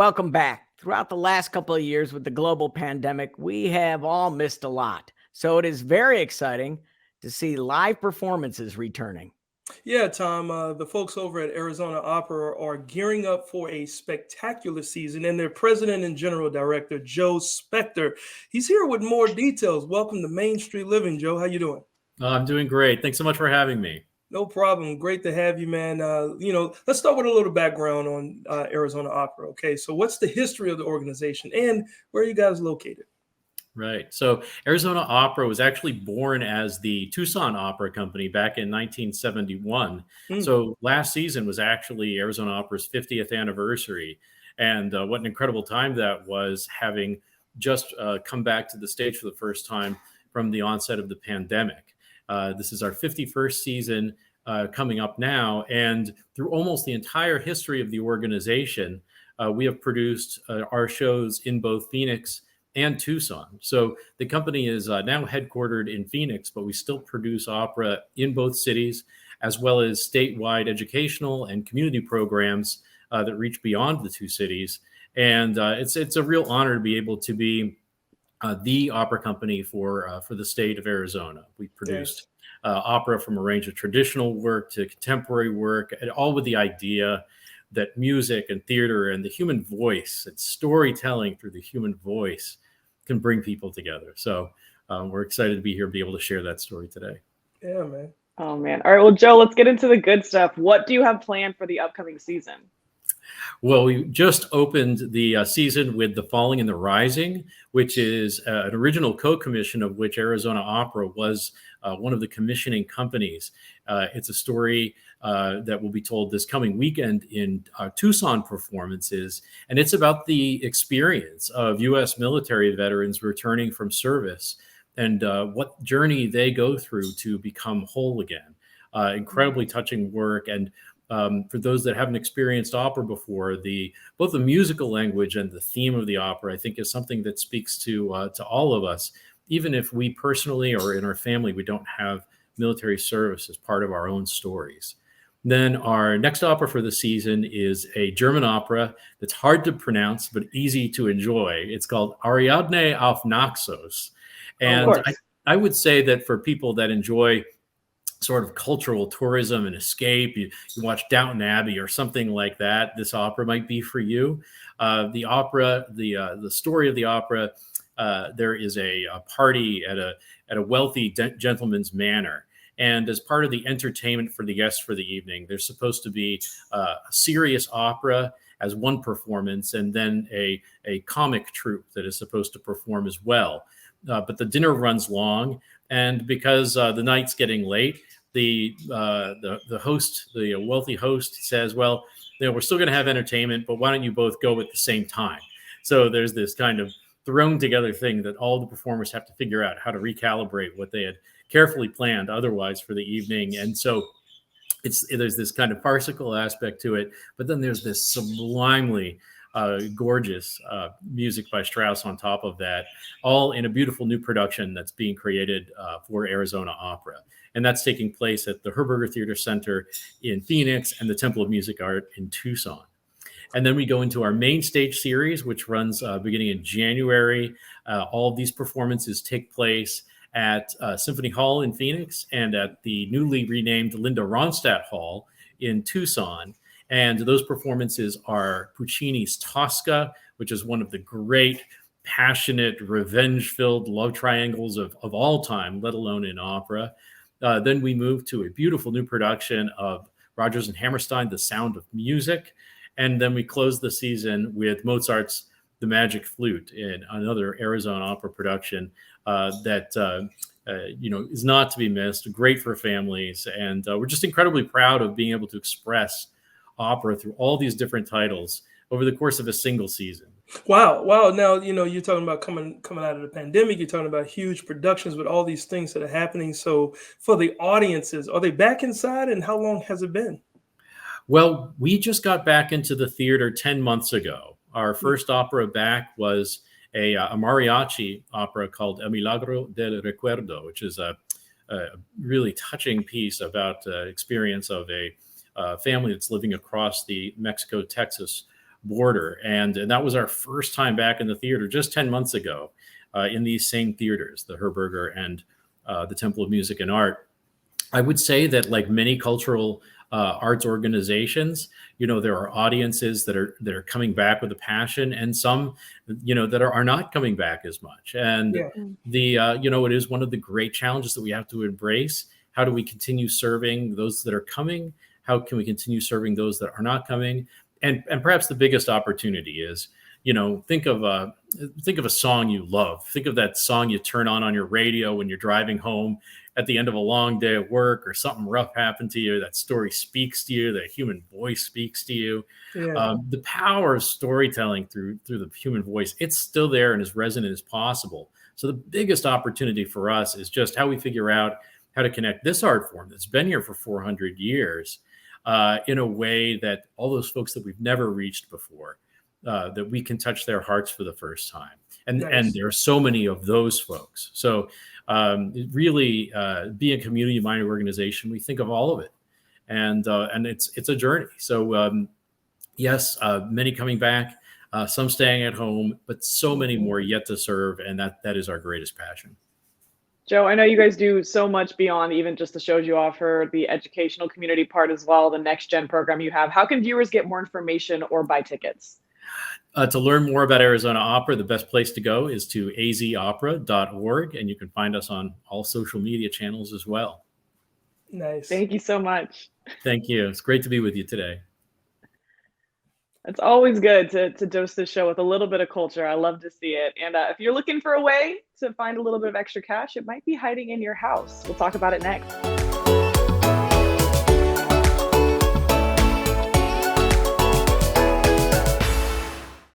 welcome back. Throughout the last couple of years with the global pandemic, we have all missed a lot. So it is very exciting to see live performances returning. Yeah, Tom, the folks over at Arizona Opera are gearing up for a spectacular season, and their president and general director, Joe Specter, he's here with more details. Welcome to Main Street Living, Joe. How you doing? I'm doing great. Thanks so much for having me. No problem. Great to have you, man. Let's start with a little background on Arizona Opera. Okay, so what's the history of the organization, and where are you guys located? Right. So Arizona Opera was actually born as the Tucson Opera Company back in 1971. Hmm. So last season was actually Arizona Opera's 50th anniversary. And what an incredible time that was, having just come back to the stage for the first time from the onset of the pandemic. This is our 51st season coming up now. And through almost the entire history of the organization, we have produced our shows in both Phoenix and Tucson. So the company is now headquartered in Phoenix, but we still produce opera in both cities, as well as statewide educational and community programs that reach beyond the two cities. And it's a real honor to be able to be the opera company for the state of Arizona. We produced opera from a range of traditional work to contemporary work, and all with the idea that music and theater and the human voice and storytelling through the human voice can bring people together. So we're excited to be here, be able to share that story today. Yeah, man. Oh, man. All right. Well, Joe, let's get into the good stuff. What do you have planned for the upcoming season? Well, we just opened the season with The Falling and the Rising, which is an original co-commission of which Arizona Opera was one of the commissioning companies. It's a story that will be told this coming weekend in Tucson performances, and it's about the experience of U.S. military veterans returning from service and what journey they go through to become whole again. Incredibly touching work. And for those that haven't experienced opera before, both the musical language and the theme of the opera, I think, is something that speaks to all of us, even if we personally or in our family we don't have military service as part of our own stories. Then our next opera for the season is a German opera that's hard to pronounce but easy to enjoy. It's called Ariadne auf Naxos, and I would say that for people that enjoy sort of cultural tourism and escape, you watch Downton Abbey or something like that, this opera might be for you. The story of the opera, there is a party at a wealthy gentleman's manor. And as part of the entertainment for the guests for the evening, there's supposed to be a serious opera as one performance, and then a comic troupe that is supposed to perform as well. But the dinner runs long, and because the night's getting late, the host, the wealthy host, says, "Well, we're still going to have entertainment, but why don't you both go at the same time?" So there's this kind of thrown together thing that all the performers have to figure out how to recalibrate what they had carefully planned otherwise for the evening. And so there's this kind of farcical aspect to it, but then there's this sublimely gorgeous music by Strauss on top of that, all in a beautiful new production that's being created for Arizona Opera. And that's taking place at the Herberger Theater Center in Phoenix and the Temple of Music Art in Tucson. And then we go into our main stage series, which runs beginning in January. All of these performances take place at Symphony Hall in Phoenix and at the newly renamed Linda Ronstadt Hall in Tucson. And those performances are Puccini's Tosca, which is one of the great, passionate, revenge-filled love triangles of all time, let alone in opera. Then we move to a beautiful new production of Rodgers and Hammerstein, The Sound of Music. And then we close the season with Mozart's The Magic Flute, in another Arizona Opera production that is not to be missed, great for families. And we're just incredibly proud of being able to express opera through all these different titles over the course of a single season. Wow. Now, you're talking about coming out of the pandemic. You're talking about huge productions with all these things that are happening. So for the audiences, are they back inside, and how long has it been? Well, we just got back into the theater 10 months ago. Our first opera back was a mariachi opera called El Milagro del Recuerdo, which is a really touching piece about the experience of a family that's living across the Mexico-Texas border. And that was our first time back in the theater just 10 months ago in these same theaters, the Herberger and the Temple of Music and Art. I would say that, like many cultural arts organizations, there are audiences that are coming back with a passion, and some, that are not coming back as much. And it is one of the great challenges that we have to embrace. How do we continue serving those that are coming? How can we continue serving those that are not coming? And perhaps the biggest opportunity is, think of a song you love. Think of that song you turn on your radio when you're driving home at the end of a long day at work, or something rough happened to you. That story speaks to you. The human voice speaks to you. The power of storytelling through the human voice, it's still there and as resonant as possible. So the biggest opportunity for us is just how we figure out how to connect this art form that's been here for 400 years in a way that all those folks that we've never reached before, that we can touch their hearts for the first time. And there are so many of those folks. So really, being a community-minded organization, we think of all of it, and it's a journey. So yes, many coming back, some staying at home, but so many more yet to serve, and that is our greatest passion. Joe, I know you guys do so much beyond even just the shows you offer, the educational community part as well, the Next Gen program you have. How can viewers get more information or buy tickets? To learn more about Arizona Opera, the best place to go is to azopera.org, and you can find us on all social media channels as well. Nice. Thank you so much. Thank you. It's great to be with you today. It's always good to dose the show with a little bit of culture. I love to see it. And if you're looking for a way to find a little bit of extra cash, it might be hiding in your house. We'll talk about it next.